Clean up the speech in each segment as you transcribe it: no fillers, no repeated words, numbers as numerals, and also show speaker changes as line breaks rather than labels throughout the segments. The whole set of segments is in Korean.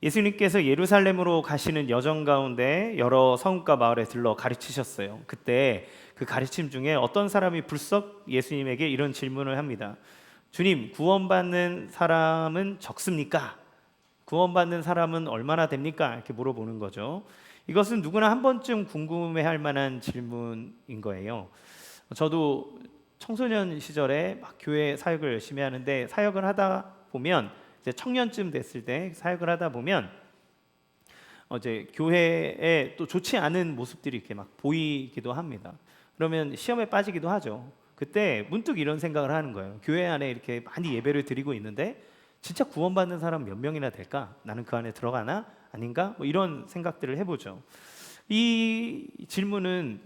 예수님께서 예루살렘으로 가시는 여정 가운데 여러 성읍과 마을에 들러 가르치셨어요. 그때 그 가르침 중에 어떤 사람이 불쑥 예수님에게 이런 질문을 합니다. 주님, 구원받는 사람은 적습니까? 구원받는 사람은 얼마나 됩니까? 이렇게 물어보는 거죠. 이것은 누구나 한 번쯤 궁금해할 만한 질문인 거예요. 저도 청소년 시절에 막 교회 사역을 열심히 하는데, 사역을 하다 보면 이제 청년쯤 됐을 때 사역을 하다 보면 이제 교회에 또 좋지 않은 모습들이 이렇게 막 보이기도 합니다. 그러면 시험에 빠지기도 하죠. 그때 문득 이런 생각을 하는 거예요. 교회 안에 이렇게 많이 예배를 드리고 있는데 진짜 구원받는 사람 몇 명이나 될까? 나는 그 안에 들어가나? 아닌가? 뭐 이런 생각들을 해보죠. 이 질문은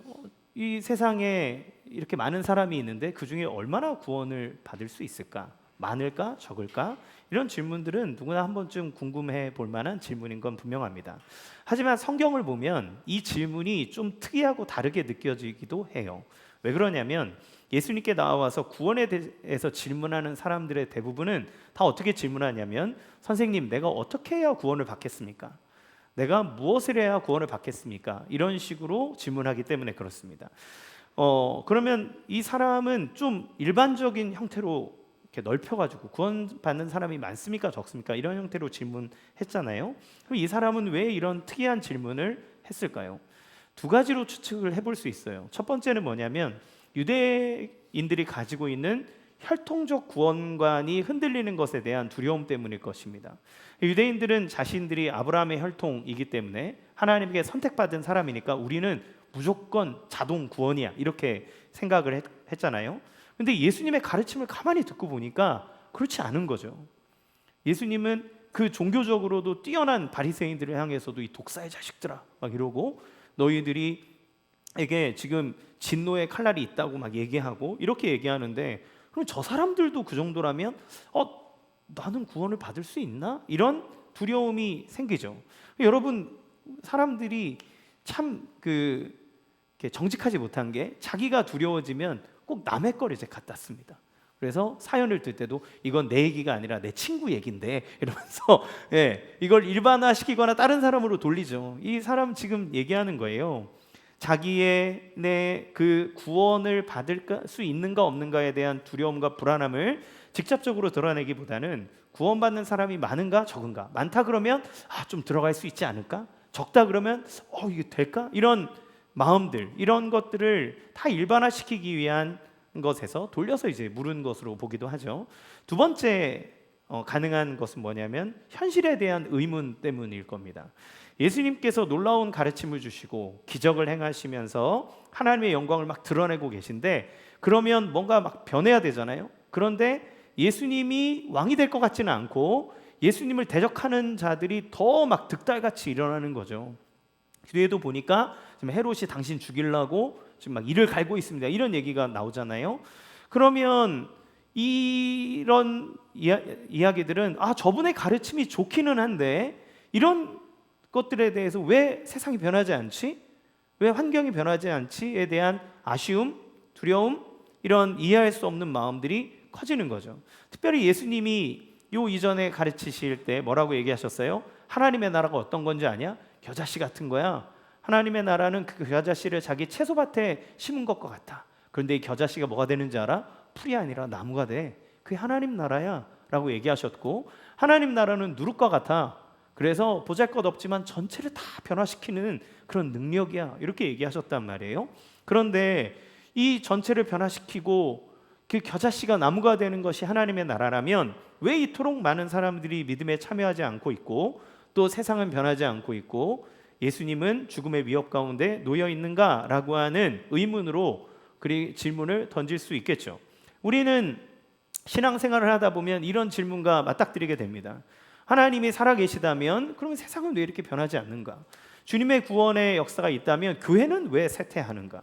이 세상에 이렇게 많은 사람이 있는데 그 중에 얼마나 구원을 받을 수 있을까? 많을까? 적을까? 이런 질문들은 누구나 한 번쯤 궁금해 볼 만한 질문인 건 분명합니다. 하지만 성경을 보면 이 질문이 좀 특이하고 다르게 느껴지기도 해요. 왜 그러냐면 예수님께 나와서 구원에 대해서 질문하는 사람들의 대부분은 다 어떻게 질문하냐면, 선생님, 내가 어떻게 해야 구원을 받겠습니까? 내가 무엇을 해야 구원을 받겠습니까? 이런 식으로 질문하기 때문에 그렇습니다. 그러면 이 사람은 좀 일반적인 형태로 이렇게 넓혀가지고 구원받는 사람이 많습니까? 적습니까? 이런 형태로 질문했잖아요. 그럼 이 사람은 왜 이런 특이한 질문을 했을까요? 두 가지로 추측을 해볼 수 있어요. 첫 번째는 뭐냐면 유대인들이 가지고 있는 혈통적 구원관이 흔들리는 것에 대한 두려움 때문일 것입니다. 유대인들은 자신들이 아브라함의 혈통이기 때문에 하나님께 선택받은 사람이니까 우리는 무조건 자동 구원이야, 이렇게 생각을 했잖아요. 근데 예수님의 가르침을 가만히 듣고 보니까 그렇지 않은 거죠. 예수님은 그 종교적으로도 뛰어난 바리새인들을 향해서도 이 독사의 자식들아 막 이러고, 너희들이에게 지금 진노의 칼날이 있다고 막 얘기하고 이렇게 얘기하는데, 그럼 저 사람들도 그 정도라면 나는 구원을 받을 수 있나? 이런 두려움이 생기죠. 여러분, 사람들이 참 정직하지 못한 게, 자기가 두려워지면 꼭 남의 걸 이제 갖다 씁니다. 그래서 사연을 들 때도 이건 내 얘기가 아니라 내 친구 얘긴데 이러면서 이걸 일반화시키거나 다른 사람으로 돌리죠. 이 사람 지금 얘기하는 거예요. 자기의 그 구원을 받을 수 있는가 없는가에 대한 두려움과 불안함을 직접적으로 드러내기보다는 구원받는 사람이 많은가 적은가, 많다 그러면 좀 들어갈 수 있지 않을까, 적다 그러면 이게 될까, 이런 마음들, 이런 것들을 다 일반화시키기 위한 것에서 돌려서 이제 물은 것으로 보기도 하죠. 두 번째 가능한 것은 뭐냐면 현실에 대한 의문 때문일 겁니다. 예수님께서 놀라운 가르침을 주시고 기적을 행하시면서 하나님의 영광을 막 드러내고 계신데, 그러면 뭔가 막 변해야 되잖아요. 그런데 예수님이 왕이 될 것 같지는 않고 예수님을 대적하는 자들이 더 막 득달같이 일어나는 거죠. 뒤에도 보니까 지금 헤롯이 당신 죽이려고 지금 막 이를 갈고 있습니다, 이런 얘기가 나오잖아요. 그러면 이런 이야기들은 저분의 가르침이 좋기는 한데 이런 것들에 대해서 왜 세상이 변하지 않지? 왜 환경이 변하지 않지?에 대한 아쉬움, 두려움, 이런 이해할 수 없는 마음들이 커지는 거죠. 특별히 예수님이 요 이전에 가르치실 때 뭐라고 얘기하셨어요? 하나님의 나라가 어떤 건지 아냐? 겨자씨 같은 거야. 하나님의 나라는 그 겨자씨를 자기 채소밭에 심은 것과 같아. 그런데 이 겨자씨가 뭐가 되는지 알아? 풀이 아니라 나무가 돼. 그게 하나님 나라야 라고 얘기하셨고, 하나님 나라는 누룩과 같아. 그래서 보잘것없지만 전체를 다 변화시키는 그런 능력이야, 이렇게 얘기하셨단 말이에요. 그런데 이 전체를 변화시키고 그 겨자씨가 나무가 되는 것이 하나님의 나라라면 왜 이토록 많은 사람들이 믿음에 참여하지 않고 있고 또 세상은 변하지 않고 있고 예수님은 죽음의 위협 가운데 놓여 있는가라고 하는 의문으로 질문을 던질 수 있겠죠. 우리는 신앙생활을 하다 보면 이런 질문과 맞닥뜨리게 됩니다. 하나님이 살아계시다면 그러면 세상은 왜 이렇게 변하지 않는가? 주님의 구원의 역사가 있다면 교회는 왜 쇠퇴하는가?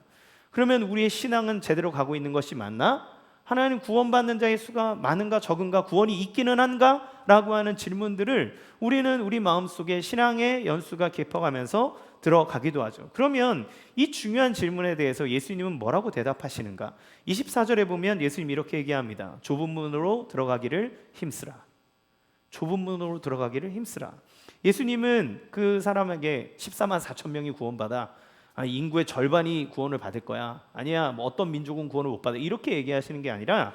그러면 우리의 신앙은 제대로 가고 있는 것이 맞나? 하나님 구원받는 자의 수가 많은가 적은가, 구원이 있기는 한가? 라고 하는 질문들을 우리는 우리 마음속에 신앙의 연수가 깊어가면서 들어가기도 하죠. 그러면 이 중요한 질문에 대해서 예수님은 뭐라고 대답하시는가? 24절에 보면 예수님이 이렇게 얘기합니다. 좁은 문으로 들어가기를 힘쓰라. 좁은 문으로 들어가기를 힘쓰라. 예수님은 그 사람에게 14만 4천 명이 구원받아, 인구의 절반이 구원을 받을 거야, 아니야 뭐 어떤 민족은 구원을 못 받아, 이렇게 얘기하시는 게 아니라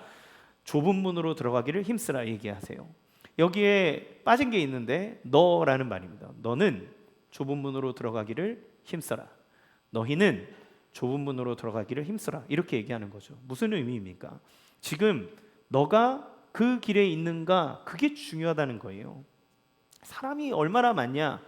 좁은 문으로 들어가기를 힘쓰라 얘기하세요. 여기에 빠진 게 있는데 너라는 말입니다. 너는 좁은 문으로 들어가기를 힘써라. 너희는 좁은 문으로 들어가기를 힘써라. 이렇게 얘기하는 거죠. 무슨 의미입니까? 지금 너가 그 길에 있는가, 그게 중요하다는 거예요. 사람이 얼마나 많냐,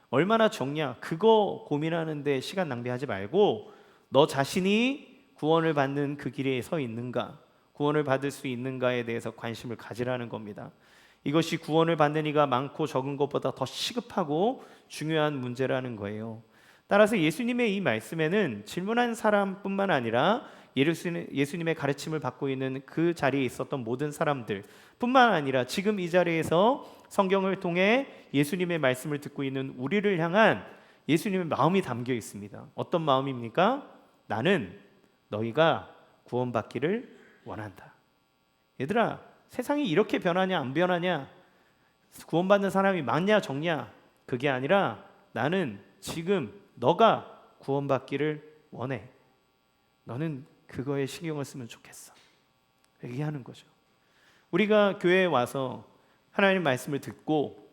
얼마나 적냐, 그거 고민하는데 시간 낭비하지 말고 너 자신이 구원을 받는 그 길에 서 있는가, 구원을 받을 수 있는가에 대해서 관심을 가지라는 겁니다. 이것이 구원을 받는 이가 많고 적은 것보다 더 시급하고 중요한 문제라는 거예요. 따라서 예수님의 이 말씀에는 질문한 사람뿐만 아니라 예수님의 가르침을 받고 있는 그 자리에 있었던 모든 사람들 뿐만 아니라 지금 이 자리에서 성경을 통해 예수님의 말씀을 듣고 있는 우리를 향한 예수님의 마음이 담겨 있습니다. 어떤 마음입니까? 나는 너희가 구원받기를 원한다. 얘들아, 세상이 이렇게 변하냐 안 변하냐, 구원받는 사람이 많냐 적냐, 그게 아니라 나는 지금 너가 구원받기를 원해. 너는 그거에 신경을 쓰면 좋겠어. 얘기하는 거죠. 우리가 교회에 와서 하나님 말씀을 듣고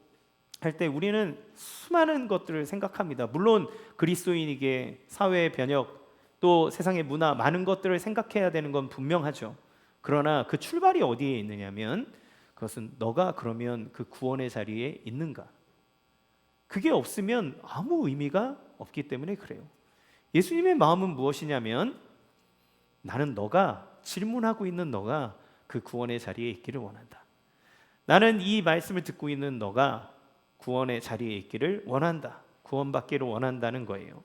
할 때 우리는 수많은 것들을 생각합니다. 물론 그리스도인에게 사회의 변혁, 또 세상의 문화, 많은 것들을 생각해야 되는 건 분명하죠. 그러나 그 출발이 어디에 있느냐면 그것은 너가 그러면 그 구원의 자리에 있는가, 그게 없으면 아무 의미가 없기 때문에 그래요. 예수님의 마음은 무엇이냐면 나는 너가, 질문하고 있는 너가 그 구원의 자리에 있기를 원한다. 나는 이 말씀을 듣고 있는 너가 구원의 자리에 있기를 원한다. 구원받기를 원한다는 거예요.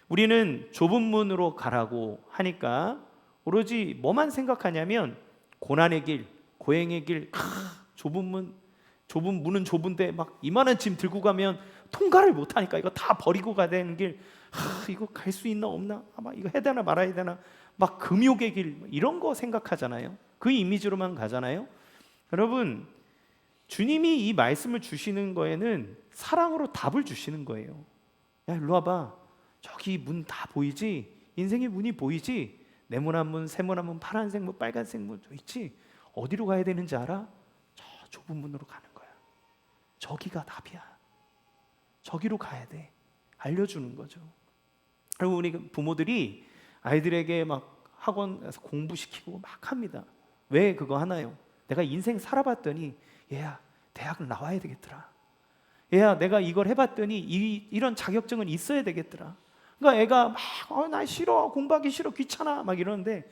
우리는 좁은 문으로 가라고 하니까 오로지 뭐만 생각하냐면 고난의 길, 고행의 길, 좁은 문은 좁은데 막 이만한 짐 들고 가면 통과를 못하니까 이거 다 버리고 가야 되는 길, 이거 갈 수 있나 없나, 이거 해야 되나 말아야 되나, 막 금욕의 길, 이런 거 생각하잖아요. 그 이미지로만 가잖아요. 여러분, 주님이 이 말씀을 주시는 거에는 사랑으로 답을 주시는 거예요. 야, 일로 와봐. 저기 문 다 보이지? 인생의 문이 보이지? 네모난 문, 세모난 문, 파란색 문, 빨간색 문 있지? 어디로 가야 되는지 알아? 저 좁은 문으로 가는 거야. 저기가 답이야. 저기로 가야 돼. 알려주는 거죠. 그리고 우리 부모들이 아이들에게 막 학원에서 공부시키고 막 합니다. 왜 그거 하나요? 내가 인생 살아봤더니 얘야, 대학을 나와야 되겠더라. 얘야, 내가 이걸 해봤더니 이런 자격증은 있어야 되겠더라. 그러니까 애가 막 나 싫어, 공부하기 싫어, 귀찮아 막 이러는데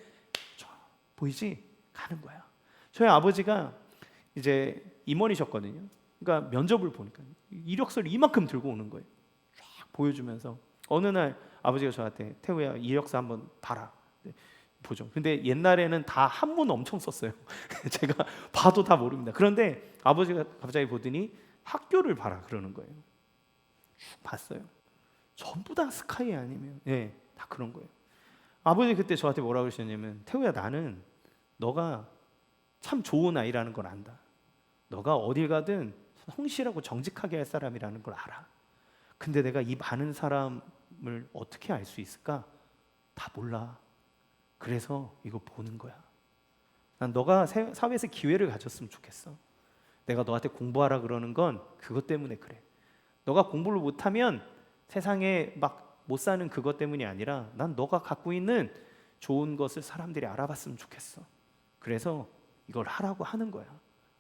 보이지? 가는 거야. 저희 아버지가 이제 임원이셨거든요. 그러니까 면접을 보니까 이력서를 이만큼 들고 오는 거예요. 쫙 보여주면서 어느 날 아버지가 저한테 태우야, 이력서 한번 봐라. 보죠. 근데 옛날에는 다 한문 엄청 썼어요. 제가 봐도 다 모릅니다. 그런데 아버지가 갑자기 보더니 학교를 봐라 그러는 거예요. 쭉 봤어요. 전부 다 스카이 아니면 다 그런 거예요. 아버지 그때 저한테 뭐라 그러셨냐면 태우야, 나는 너가 참 좋은 아이라는 걸 안다. 너가 어딜 가든 성실하고 정직하게 할 사람이라는 걸 알아. 근데 내가 이 많은 사람을 어떻게 알 수 있을까? 다 몰라. 그래서 이거 보는 거야. 난 너가 사회에서 기회를 가졌으면 좋겠어. 내가 너한테 공부하라 그러는 건 그것 때문에 그래. 너가 공부를 못하면 세상에 막 못 사는 그것 때문이 아니라 난 너가 갖고 있는 좋은 것을 사람들이 알아봤으면 좋겠어. 그래서 이걸 하라고 하는 거야.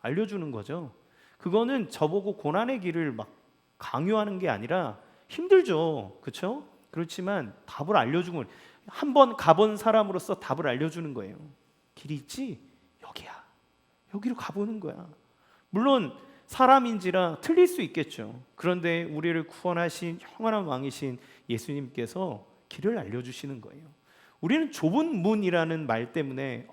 알려주는 거죠. 그거는 저보고 고난의 길을 막 강요하는 게 아니라 힘들죠. 그렇죠? 그렇지만 답을 알려주고, 한번 가본 사람으로서 답을 알려주는 거예요. 길이 있지? 여기야. 여기로 가보는 거야. 물론 사람인지라 틀릴 수 있겠죠. 그런데 우리를 구원하신 영원한 왕이신 예수님께서 길을 알려주시는 거예요. 우리는 좁은 문이라는 말 때문에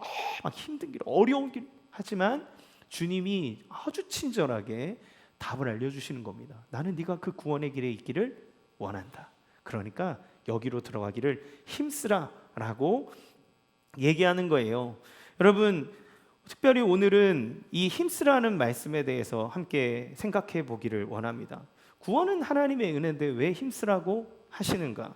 막 힘든 길, 어려운 길 하지만 주님이 아주 친절하게 답을 알려주시는 겁니다. 나는 네가 그 구원의 길에 있기를 원한다. 그러니까 여기로 들어가기를 힘쓰라라고 얘기하는 거예요. 여러분, 특별히 오늘은 이 힘쓰라는 말씀에 대해서 함께 생각해 보기를 원합니다. 구원은 하나님의 은혜인데 왜 힘쓰라고 하시는가?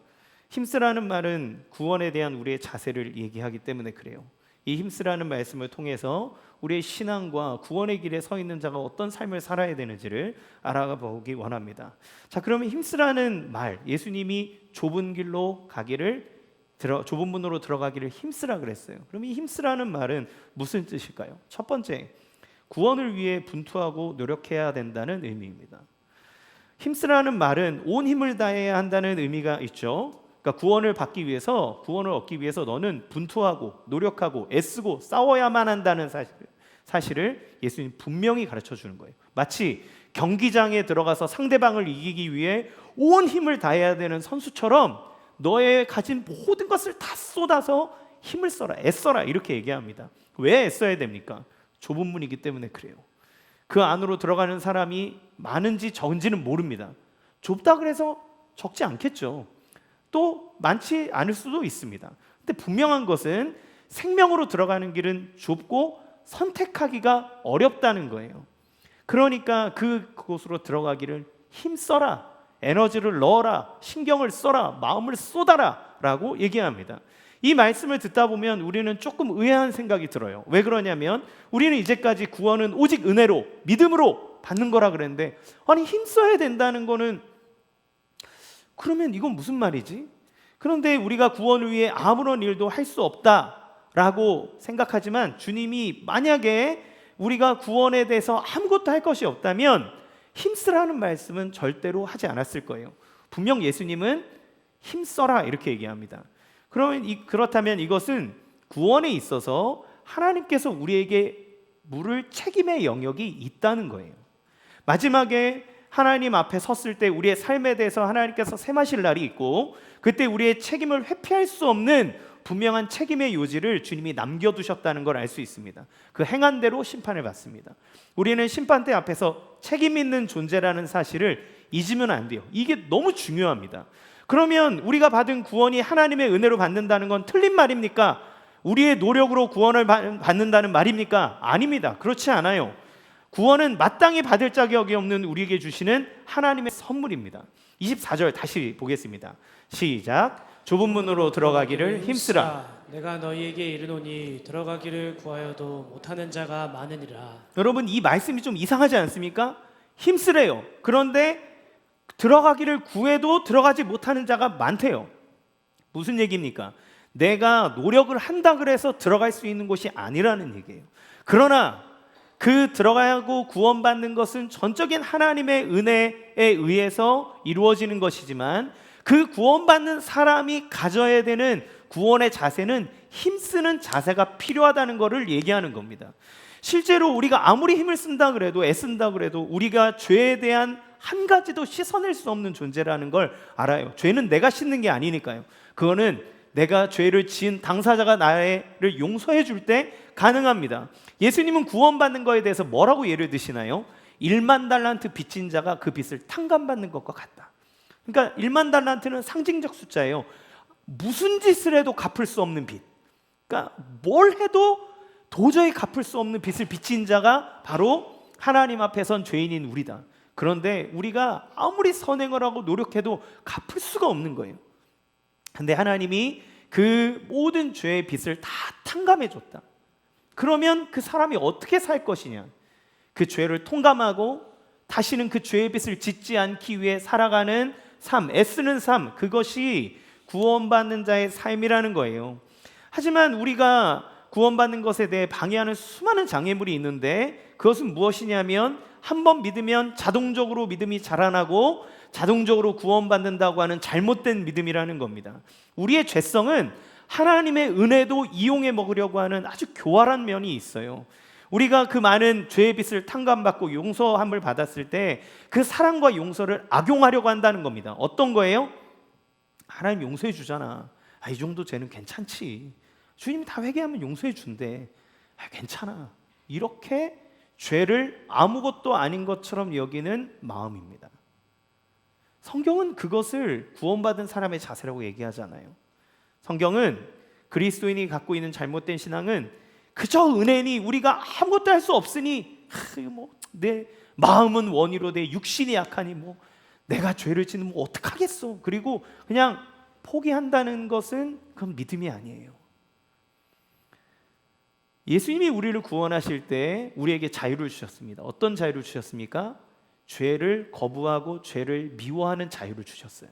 힘쓰라는 말은 구원에 대한 우리의 자세를 얘기하기 때문에 그래요. 이 힘쓰라는 말씀을 통해서 우리의 신앙과 구원의 길에 서 있는 자가 어떤 삶을 살아야 되는지를 알아보기 원합니다. 자, 그러면 힘쓰라는 말, 예수님이 좁은 길로 가기를 좁은 문으로 들어가기를 힘쓰라 그랬어요. 그럼 이 힘쓰라는 말은 무슨 뜻일까요? 첫 번째, 구원을 위해 분투하고 노력해야 된다는 의미입니다. 힘쓰라는 말은 온 힘을 다해야 한다는 의미가 있죠. 그러니까 구원을 얻기 위해서 너는 분투하고 노력하고 애쓰고 싸워야만 한다는 사실을 예수님 분명히 가르쳐 주는 거예요. 마치 경기장에 들어가서 상대방을 이기기 위해 온 힘을 다해야 되는 선수처럼 너의 가진 모든 것을 다 쏟아서 힘을 써라, 애써라 이렇게 얘기합니다. 왜 애써야 됩니까? 좁은 문이기 때문에 그래요. 그 안으로 들어가는 사람이 많은지 적은지는 모릅니다. 좁다 그래서 적지 않겠죠. 또 많지 않을 수도 있습니다. 근데 분명한 것은 생명으로 들어가는 길은 좁고 선택하기가 어렵다는 거예요. 그러니까 그곳으로 들어가기를 힘써라, 에너지를 넣어라, 신경을 써라, 마음을 쏟아라 라고 얘기합니다. 이 말씀을 듣다 보면 우리는 조금 의아한 생각이 들어요. 왜 그러냐면 우리는 이제까지 구원은 오직 은혜로, 믿음으로 받는 거라 그랬는데, 아니 힘써야 된다는 거는 그러면 이건 무슨 말이지? 그런데 우리가 구원을 위해 아무런 일도 할 수 없다라고 생각하지만, 주님이 만약에 우리가 구원에 대해서 아무것도 할 것이 없다면 힘쓰라는 말씀은 절대로 하지 않았을 거예요. 분명 예수님은 힘써라 이렇게 얘기합니다. 그렇다면 이것은 구원에 있어서 하나님께서 우리에게 물을 책임의 영역이 있다는 거예요. 마지막에 하나님 앞에 섰을 때 우리의 삶에 대해서 하나님께서 셈하실 날이 있고, 그때 우리의 책임을 회피할 수 없는 분명한 책임의 요지를 주님이 남겨두셨다는 걸 알 수 있습니다. 그 행한 대로 심판을 받습니다. 우리는 심판대 앞에서 책임 있는 존재라는 사실을 잊으면 안 돼요. 이게 너무 중요합니다. 그러면 우리가 받은 구원이 하나님의 은혜로 받는다는 건 틀린 말입니까? 우리의 노력으로 구원을 받는다는 말입니까? 아닙니다. 그렇지 않아요. 구원은 마땅히 받을 자격이 없는 우리에게 주시는 하나님의 선물입니다. 24절 다시 보겠습니다. 시작. 좁은 문으로 들어가기를 힘쓰라.
내가 너희에게 이르노니 들어가기를 구하여도 못하는 자가 많으니라.
여러분, 이 말씀이 좀 이상하지 않습니까? 힘쓰래요. 그런데 들어가기를 구해도 들어가지 못하는 자가 많대요. 무슨 얘기입니까? 내가 노력을 한다 그래서 들어갈 수 있는 곳이 아니라는 얘기예요. 그러나 그 들어가고 구원받는 것은 전적인 하나님의 은혜에 의해서 이루어지는 것이지만, 그 구원받는 사람이 가져야 되는 구원의 자세는 힘쓰는 자세가 필요하다는 것을 얘기하는 겁니다. 실제로 우리가 아무리 힘을 쓴다 그래도, 애쓴다 그래도 우리가 죄에 대한 한 가지도 씻어낼 수 없는 존재라는 걸 알아요. 죄는 내가 씻는 게 아니니까요. 그거는 내가 죄를 지은 당사자가 나를 용서해 줄 때 가능합니다. 예수님은 구원받는 거에 대해서 뭐라고 예를 드시나요? 1만 달란트 빚진 자가 그 빚을 탕감받는 것과 같다. 그러니까 1만 달란트는 상징적 숫자예요. 무슨 짓을 해도 갚을 수 없는 빚. 그러니까 뭘 해도 도저히 갚을 수 없는 빚을 빚진 자가 바로 하나님 앞에 선 죄인인 우리다. 그런데 우리가 아무리 선행을 하고 노력해도 갚을 수가 없는 거예요. 근데 하나님이 그 모든 죄의 빚을 다 탕감해 줬다. 그러면 그 사람이 어떻게 살 것이냐? 그 죄를 통감하고 다시는 그 죄의 빚을 짓지 않기 위해 살아가는 삶, 애쓰는 삶, 그것이 구원받는 자의 삶이라는 거예요. 하지만 우리가 구원받는 것에 대해 방해하는 수많은 장애물이 있는데, 그것은 무엇이냐면 한 번 믿으면 자동적으로 믿음이 자라나고 자동적으로 구원받는다고 하는 잘못된 믿음이라는 겁니다. 우리의 죄성은 하나님의 은혜도 이용해 먹으려고 하는 아주 교활한 면이 있어요. 우리가 그 많은 죄의 빚을 탕감받고 용서함을 받았을 때 그 사랑과 용서를 악용하려고 한다는 겁니다. 어떤 거예요? 하나님 용서해 주잖아. 이 정도 죄는 괜찮지. 주님이 다 회개하면 용서해 준대. 괜찮아. 이렇게 죄를 아무것도 아닌 것처럼 여기는 마음입니다. 성경은 그것을 구원받은 사람의 자세라고 얘기하잖아요. 성경은 그리스도인이 갖고 있는 잘못된 신앙은 그저 은혜니, 우리가 아무것도 할 수 없으니 내 마음은 원이로 내 육신이 약하니 내가 죄를 짓으면 어떡하겠어. 그리고 그냥 포기한다는 것은 그건 믿음이 아니에요. 예수님이 우리를 구원하실 때 우리에게 자유를 주셨습니다. 어떤 자유를 주셨습니까? 죄를 거부하고 죄를 미워하는 자유를 주셨어요.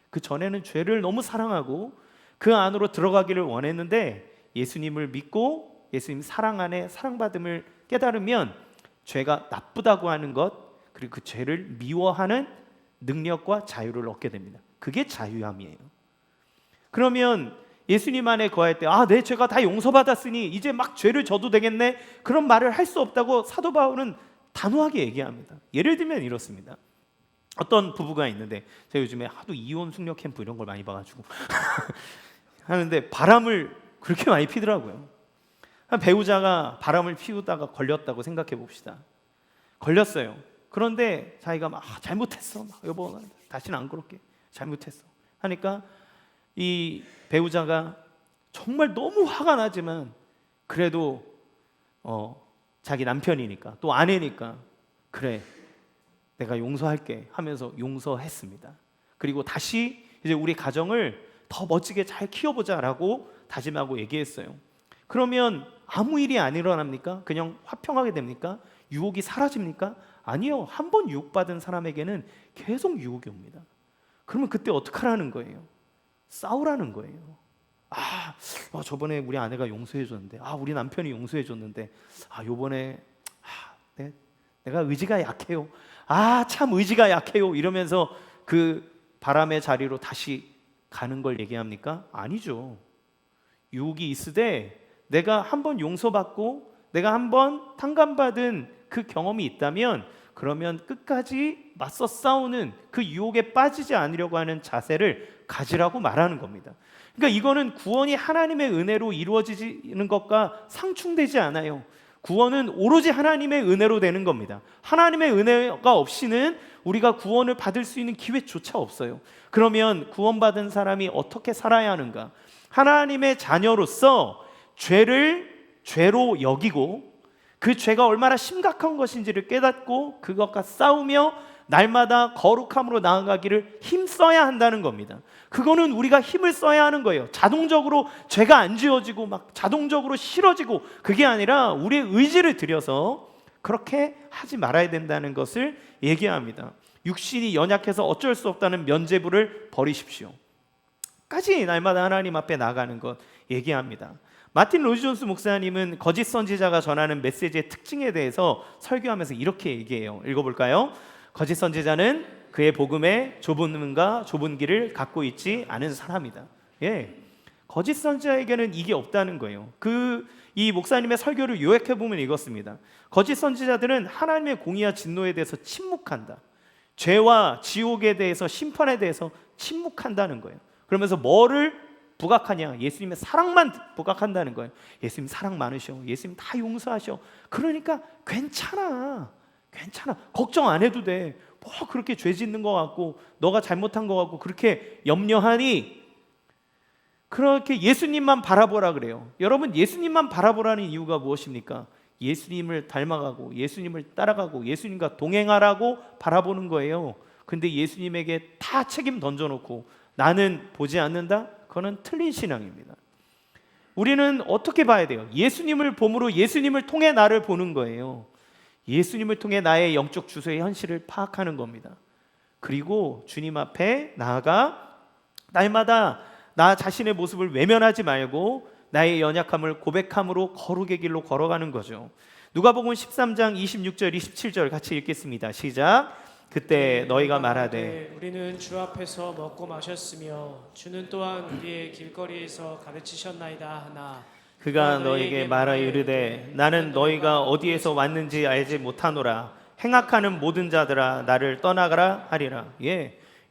그 전에는 죄를 너무 사랑하고 그 안으로 들어가기를 원했는데 예수님을 믿고 예수님 사랑 안에 사랑받음을 깨달으면 죄가 나쁘다고 하는 것, 그리고 그 죄를 미워하는 능력과 자유를 얻게 됩니다. 그게 자유함이에요. 그러면 예수님 안에 거할 때 내 죄가 다 용서받았으니 이제 막 죄를 져도 되겠네, 그런 말을 할 수 없다고 사도 바울은 단호하게 얘기합니다. 예를 들면 이렇습니다. 어떤 부부가 있는데, 제가 요즘에 하도 이혼 숙녀 캠프 이런 걸 많이 봐가지고 하는데 바람을 그렇게 많이 피더라고요. 한 배우자가 바람을 피우다가 걸렸다고 생각해 봅시다. 걸렸어요. 그런데 자기가 막 잘못했어, 여보 다시는 안 그럴게, 잘못했어 하니까 이 배우자가 정말 너무 화가 나지만 그래도 자기 남편이니까 또 아내니까 그래 내가 용서할게 하면서 용서했습니다. 그리고 다시 이제 우리 가정을 더 멋지게 잘 키워보자라고 다짐하고 얘기했어요. 그러면 아무 일이 안 일어납니까? 그냥 화평하게 됩니까? 유혹이 사라집니까? 아니요. 한 번 유혹받은 사람에게는 계속 유혹이 옵니다. 그러면 그때 어떡하라는 거예요? 싸우라는 거예요. 저번에 우리 아내가 용서해 줬는데, 우리 남편이 용서해 줬는데, 요번에 내가 의지가 약해요. 참 의지가 약해요. 이러면서 그 바람의 자리로 다시 가는 걸 얘기합니까? 아니죠. 유혹이 있으되 내가 한번 용서받고 내가 한번 탕감받은 그 경험이 있다면, 그러면 끝까지 맞서 싸우는 그 유혹에 빠지지 않으려고 하는 자세를 가지라고 말하는 겁니다. 그러니까 이거는 구원이 하나님의 은혜로 이루어지는 것과 상충되지 않아요. 구원은 오로지 하나님의 은혜로 되는 겁니다. 하나님의 은혜가 없이는 우리가 구원을 받을 수 있는 기회조차 없어요. 그러면 구원받은 사람이 어떻게 살아야 하는가? 하나님의 자녀로서 죄를 죄로 여기고 그 죄가 얼마나 심각한 것인지를 깨닫고 그것과 싸우며 날마다 거룩함으로 나아가기를 힘써야 한다는 겁니다. 그거는 우리가 힘을 써야 하는 거예요. 자동적으로 죄가 안 지워지고 막 자동적으로 싫어지고 그게 아니라 우리의 의지를 들여서 그렇게 하지 말아야 된다는 것을 얘기합니다. 육신이 연약해서 어쩔 수 없다는 면죄부를 버리십시오 까지 날마다 하나님 앞에 나가는 것 얘기합니다. 마틴 로이드 존스 목사님은 거짓 선지자가 전하는 메시지의 특징에 대해서 설교하면서 이렇게 얘기해요. 읽어볼까요? 거짓 선지자는 그의 복음에 좁은 문과 좁은 길을 갖고 있지 않은 사람이다. 거짓 선지자에게는 이게 없다는 거예요. 이 목사님의 설교를 요약해 보면 이렇습니다. 거짓 선지자들은 하나님의 공의와 진노에 대해서 침묵한다. 죄와 지옥에 대해서, 심판에 대해서 침묵한다는 거예요. 그러면서 뭐를 부각하냐? 예수님의 사랑만 부각한다는 거예요. 예수님 사랑 많으셔. 예수님 다 용서하셔. 그러니까 괜찮아. 걱정 안 해도 돼. 뭐 그렇게 죄 짓는 것 같고 너가 잘못한 것 같고 그렇게 염려하니, 그렇게 예수님만 바라보라 그래요. 여러분, 예수님만 바라보라는 이유가 무엇입니까? 예수님을 닮아가고 예수님을 따라가고 예수님과 동행하라고 바라보는 거예요. 근데 예수님에게 다 책임 던져놓고 나는 보지 않는다? 그거는 틀린 신앙입니다. 우리는 어떻게 봐야 돼요? 예수님을 봄으로 예수님을 통해 나를 보는 거예요. 예수님을 통해 나의 영적 주소의 현실을 파악하는 겁니다. 그리고 주님 앞에 나아가 날마다 나 자신의 모습을 외면하지 말고 나의 연약함을 고백함으로 거룩의 길로 걸어가는 거죠. 누가복음 13장 26절 27절 같이 읽겠습니다. 시작. 그때 너희가 말하되
우리는 주 앞에서 먹고 마셨으며 주는 또한 우리의 길거리에서 가르치셨나이다 하나
그가 너에게 말하 이르되 나는 너희가 어디에서 왔는지 알지 못하노라. 행악하는 모든 자들아 나를 떠나가라 하리라.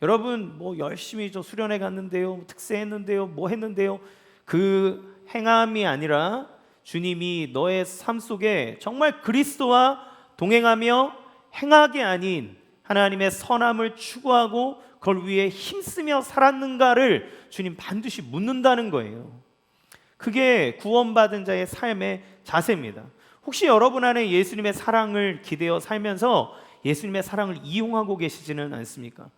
여러분 뭐 열심히 저 수련회 갔는데요, 특세했는데요, 뭐 했는데요, 그 행함이 아니라 주님이 너의 삶 속에 정말 그리스도와 동행하며 행악이 아닌 하나님의 선함을 추구하고 그걸 위해 힘쓰며 살았는가를 주님 반드시 묻는다는 거예요. 그게 구원받은 자의 삶의 자세입니다. 혹시 여러분 안에 예수님의 사랑을 기대어 살면서 예수님의 사랑을 이용하고 계시지는 않습니까?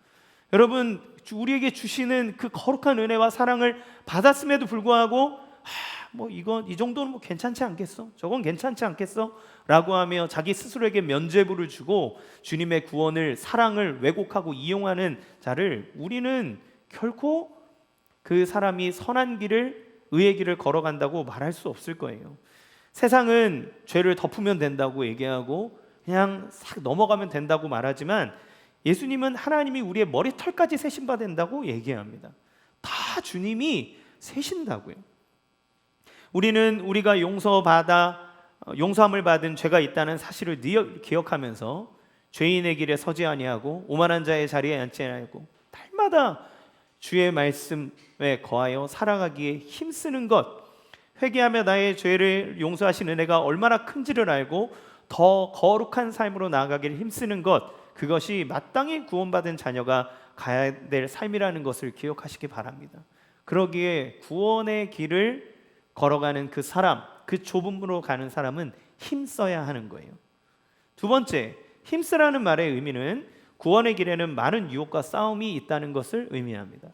여러분, 우리에게 주시는 그 거룩한 은혜와 사랑을 받았음에도 불구하고 뭐 이건 이 정도는 뭐 괜찮지 않겠어? 저건 괜찮지 않겠어? 라고 하며 자기 스스로에게 면죄부를 주고 주님의 구원을, 사랑을 왜곡하고 이용하는 자를 우리는 결코 그 사람이 선한 길을, 의의 길을 걸어간다고 말할 수 없을 거예요. 세상은 죄를 덮으면 된다고 얘기하고 그냥 싹 넘어가면 된다고 말하지만 예수님은 하나님이 우리의 머리털까지 세신 바 된다고 얘기합니다. 다 주님이 세신다고요. 우리는 우리가 용서함을 받은 죄가 있다는 사실을 기억하면서 죄인의 길에 서지 아니하고 오만한 자의 자리에 앉지 아니하고 날마다 주의 말씀에 거하여 살아가기에 힘쓰는 것, 회개하며 나의 죄를 용서하신 은혜가 얼마나 큰지를 알고 더 거룩한 삶으로 나아가기를 힘쓰는 것, 그것이 마땅히 구원받은 자녀가 가야 될 삶이라는 것을 기억하시기 바랍니다. 그러기에 구원의 길을 걸어가는 그 사람, 그 좁은 문으로 가는 사람은 힘써야 하는 거예요. 두 번째, 힘쓰라는 말의 의미는 구원의 길에는 많은 유혹과 싸움이 있다는 것을 의미합니다.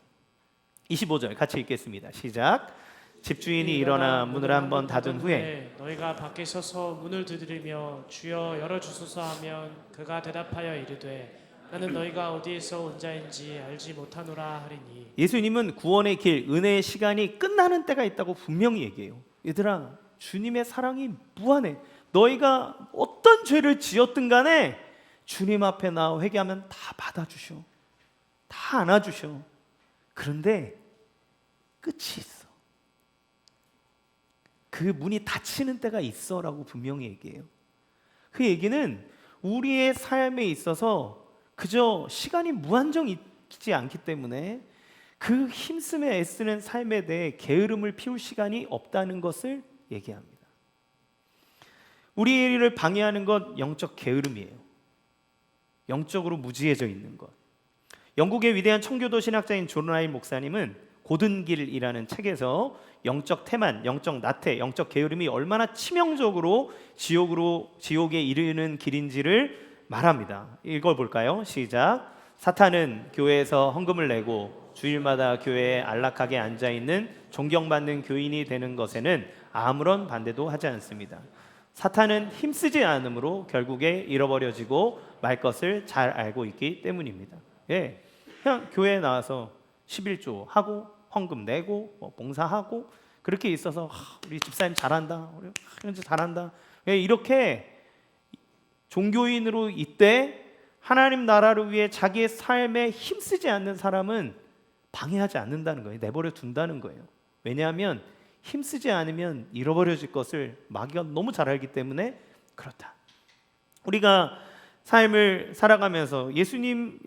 25절 같이 읽겠습니다. 시작. 집주인이 일어나 문을 한번 닫은 후에
너희가 밖에 서서 문을 두드리며 주여 열어주소서 하면 그가 대답하여 이르되 나는 너희가 어디에서 온 자인지 알지 못하노라 하리니.
예수님은 구원의 길, 은혜의 시간이 끝나는 때가 있다고 분명히 얘기해요. 얘들아, 주님의 사랑이 무한해. 너희가 어떤 죄를 지었든 간에 주님 앞에 나와 회개하면 다 받아주셔, 다 안아주셔. 그런데 끝이 있어. 그 문이 닫히는 때가 있어 라고 분명히 얘기해요. 그 얘기는 우리의 삶에 있어서 그저 시간이 무한정 있지 않기 때문에 그 힘쓰며 애쓰는 삶에 대해 게으름을 피울 시간이 없다는 것을 얘기합니다. 우리를 방해하는 것 영적 게으름이에요. 영적으로 무지해져 있는 것. 영국의 위대한 청교도 신학자인 존 라일 목사님은 고든 길이라는 책에서 영적 태만, 영적 나태, 영적 게으름이 얼마나 치명적으로 지옥에 이르는 길인지를 말합니다. 읽어볼까요? 시작. 사탄은 교회에서 헌금을 내고 주일마다 교회에 안락하게 앉아있는 존경받는 교인이 되는 것에는 아무런 반대도 하지 않습니다. 사탄은 힘쓰지 않으므로 결국에 잃어버려지고 말 것을 잘 알고 있기 때문입니다. 예, 그냥 교회에 나와서 11조 하고 헌금 내고 봉사하고 그렇게 있어서 우리 집사님 잘한다, 우리 현재 잘한다, 예, 이렇게 종교인으로 이때 하나님 나라를 위해 자기의 삶에 힘쓰지 않는 사람은 방해하지 않는다는 거예요. 내버려 둔다는 거예요. 왜냐하면 힘쓰지 않으면 잃어버려질 것을 마귀가 너무 잘 알기 때문에 그렇다. 우리가 삶을 살아가면서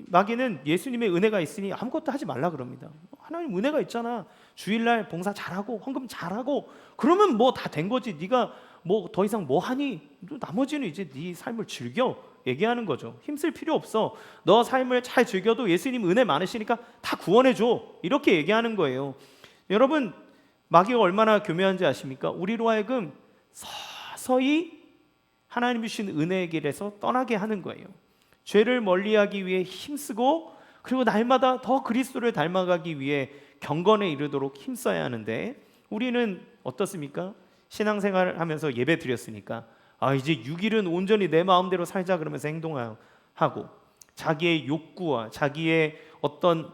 마귀는 예수님의 은혜가 있으니 아무것도 하지 말라 그럽니다. 하나님 은혜가 있잖아. 주일날 봉사 잘하고 헌금 잘하고 그러면 뭐 다 된 거지. 네가 뭐 더 이상 뭐 하니? 나머지는 이제 네 삶을 즐겨 얘기하는 거죠. 힘쓸 필요 없어. 너 삶을 잘 즐겨도 예수님 은혜 많으시니까 다 구원해 줘. 이렇게 얘기하는 거예요. 여러분, 마귀가 얼마나 교묘한지 아십니까? 우리로 하여금 서서히 하나님이 주신 은혜의 길에서 떠나게 하는 거예요. 죄를 멀리하기 위해 힘쓰고 그리고 날마다 더 그리스도를 닮아가기 위해 경건에 이르도록 힘써야 하는데 우리는 어떻습니까? 신앙생활을 하면서 예배 드렸으니까 이제 6일은 온전히 내 마음대로 살자 그러면서 행동하고 자기의 욕구와 자기의 어떤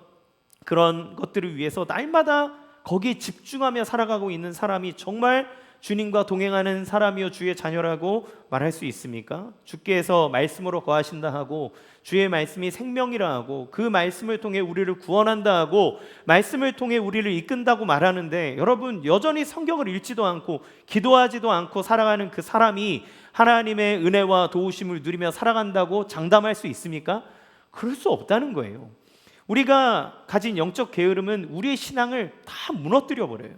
그런 것들을 위해서 날마다 거기에 집중하며 살아가고 있는 사람이 정말 주님과 동행하는 사람이요 주의 자녀라고 말할 수 있습니까? 주께서 말씀으로 거하신다 하고 주의 말씀이 생명이라 하고 그 말씀을 통해 우리를 구원한다 하고 말씀을 통해 우리를 이끈다고 말하는데 여러분, 여전히 성경을 읽지도 않고 기도하지도 않고 살아가는 그 사람이 하나님의 은혜와 도우심을 누리며 살아간다고 장담할 수 있습니까? 그럴 수 없다는 거예요. 우리가 가진 영적 게으름은 우리의 신앙을 다 무너뜨려 버려요.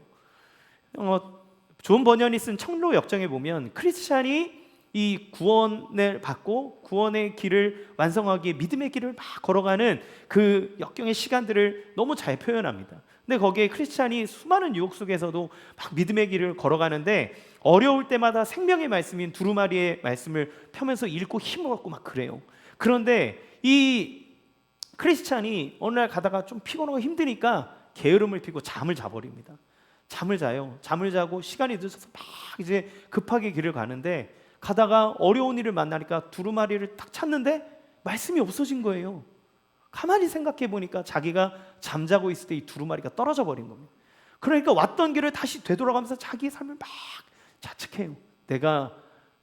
존 버년이 쓴 청로 역정에 보면 크리스찬이 이 구원을 받고 구원의 길을 완성하기에 믿음의 길을 막 걸어가는 그 역경의 시간들을 너무 잘 표현합니다. 근데 거기에 크리스찬이 수많은 유혹 속에서도 막 믿음의 길을 걸어가는데 어려울 때마다 생명의 말씀인 두루마리의 말씀을 펴면서 읽고 힘을 얻고 막 그래요. 그런데 이 크리스찬이 어느 날 가다가 좀 피곤하고 힘드니까 게으름을 피고 잠을 자버립니다. 잠을 자요. 잠을 자고 시간이 늦어서 막 이제 급하게 길을 가는데 가다가 어려운 일을 만나니까 두루마리를 딱 찾는데 말씀이 없어진 거예요. 가만히 생각해 보니까 자기가 잠자고 있을 때 이 두루마리가 떨어져 버린 겁니다. 그러니까 왔던 길을 다시 되돌아가면서 자기의 삶을 막 자책해요. 내가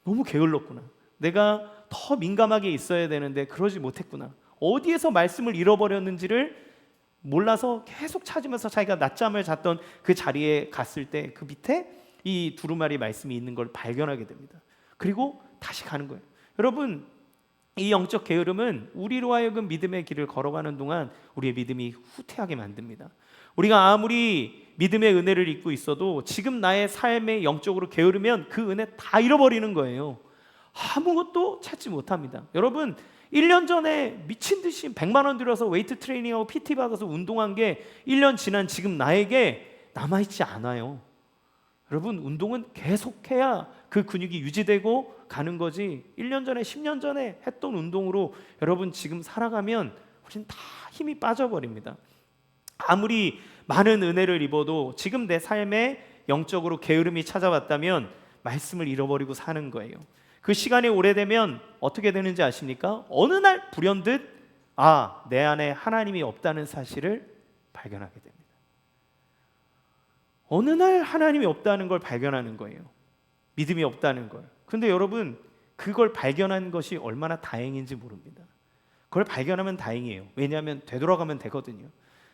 너무 게을렀구나. 내가 더 민감하게 있어야 되는데 그러지 못했구나. 어디에서 말씀을 잃어버렸는지를 몰라서 계속 찾으면서 자기가 낮잠을 잤던 그 자리에 갔을 때 그 밑에 이 두루마리 말씀이 있는 걸 발견하게 됩니다. 그리고 다시 가는 거예요. 여러분, 이 영적 게으름은 우리로 하여금 믿음의 길을 걸어가는 동안 우리의 믿음이 후퇴하게 만듭니다. 우리가 아무리 믿음의 은혜를 입고 있어도 지금 나의 삶에 영적으로 게으르면 그 은혜 다 잃어버리는 거예요. 아무것도 찾지 못합니다. 여러분, 1년 전에 미친 듯이 100만 원 들여서 웨이트 트레이닝하고 PT 받아서 운동한 게 1년 지난 지금 나에게 남아있지 않아요. 여러분, 운동은 계속해야 그 근육이 유지되고 가는 거지 1년 전에 10년 전에 했던 운동으로 여러분 지금 살아가면 우린 다 힘이 빠져버립니다. 아무리 많은 은혜를 입어도 지금 내 삶에 영적으로 게으름이 찾아왔다면 말씀을 잃어버리고 사는 거예요. 그 시간이 오래되면 어떻게 되는지 아십니까? 어느 날 불현듯 내 안에 하나님이 없다는 사실을 발견하게 됩니다. 어느 날 하나님이 없다는 걸 발견하는 거예요. 믿음이 없다는 걸. 근데 여러분, 그걸 발견한 것이 얼마나 다행인지 모릅니다. 그걸 발견하면 다행이에요. 왜냐하면 되돌아가면 되거든요.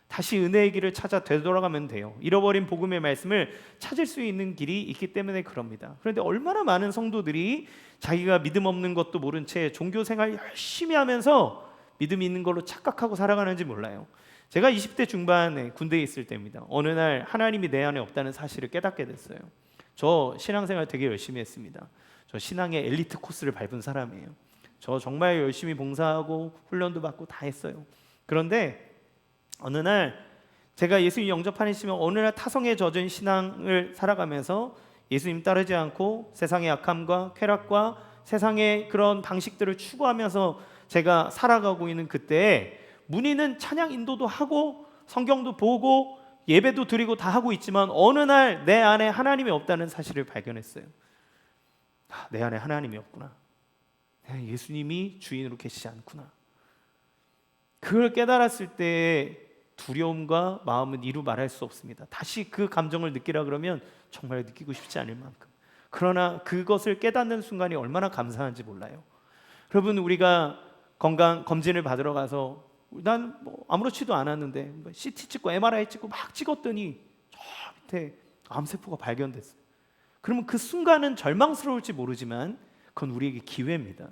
다시 은혜의 길을 찾아 되돌아가면 돼요. 잃어버린 복음의 말씀을 찾을 수 있는 길이 있기 때문에 그럽니다. 그런데 얼마나 많은 성도들이 자기가 믿음 없는 것도 모른 채 종교 생활 열심히 하면서 믿음이 있는 걸로 착각하고 살아가는지 몰라요. 제가 20대 중반에 군대에 있을 때입니다. 어느 날 하나님이 내 안에 없다는 사실을 깨닫게 됐어요. 저 신앙생활 되게 열심히 했습니다. 저 신앙의 엘리트 코스를 밟은 사람이에요. 저 정말 열심히 봉사하고 훈련도 받고 다 했어요. 그런데 어느 날 제가 예수님 영접하는 시면 어느 날 타성에 젖은 신앙을 살아가면서 예수님 따르지 않고 세상의 악함과 쾌락과 세상의 그런 방식들을 추구하면서 제가 살아가고 있는 그때에 문의는 찬양 인도도 하고 성경도 보고 예배도 드리고 다 하고 있지만 어느 날 내 안에 하나님이 없다는 사실을 발견했어요. 내 안에 하나님이 없구나. 예수님이 주인으로 계시지 않구나. 그걸 깨달았을 때 두려움과 마음은 이루 말할 수 없습니다. 다시 그 감정을 느끼라 그러면 정말 느끼고 싶지 않을 만큼. 그러나 그것을 깨닫는 순간이 얼마나 감사한지 몰라요. 여러분, 우리가 건강 검진을 받으러 가서 난 아무렇지도 않았는데 CT 찍고 MRI 찍고 막 찍었더니 저 밑에 암세포가 발견됐어요. 그러면 그 순간은 절망스러울지 모르지만 그건 우리에게 기회입니다.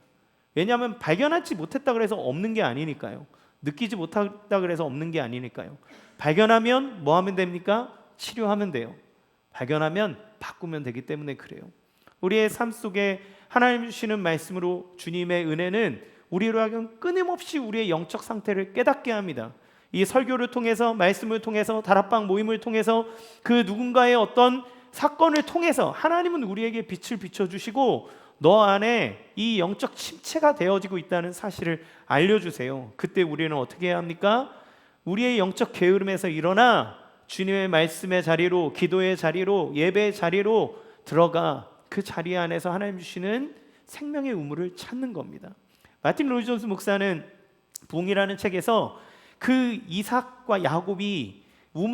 왜냐하면 발견하지 못했다 그래서 없는 게 아니니까요. 느끼지 못했다 그래서 없는 게 아니니까요. 발견하면 뭐 하면 됩니까? 치료하면 돼요. 발견하면 바꾸면 되기 때문에 그래요. 우리의 삶 속에 하나님 주시는 말씀으로 주님의 은혜는 우리로 하여금 끊임없이 우리의 영적 상태를 깨닫게 합니다. 이 설교를 통해서, 말씀을 통해서, 다락방 모임을 통해서, 그 누군가의 어떤 사건을 통해서 하나님은 우리에게 빛을 비춰주시고 너 안에 이 영적 침체가 되어지고 있다는 사실을 알려주세요. 그때 우리는 어떻게 해야 합니까? 우리의 영적 게으름에서 일어나 주님의 말씀의 자리로, 기도의 자리로, 예배의 자리로 들어가 그 자리 안에서 하나님 주시는 생명의 우물을 찾는 겁니다. 마틴 로이 존스 목사는 부흥이라는 책에서 그 이삭과 야곱이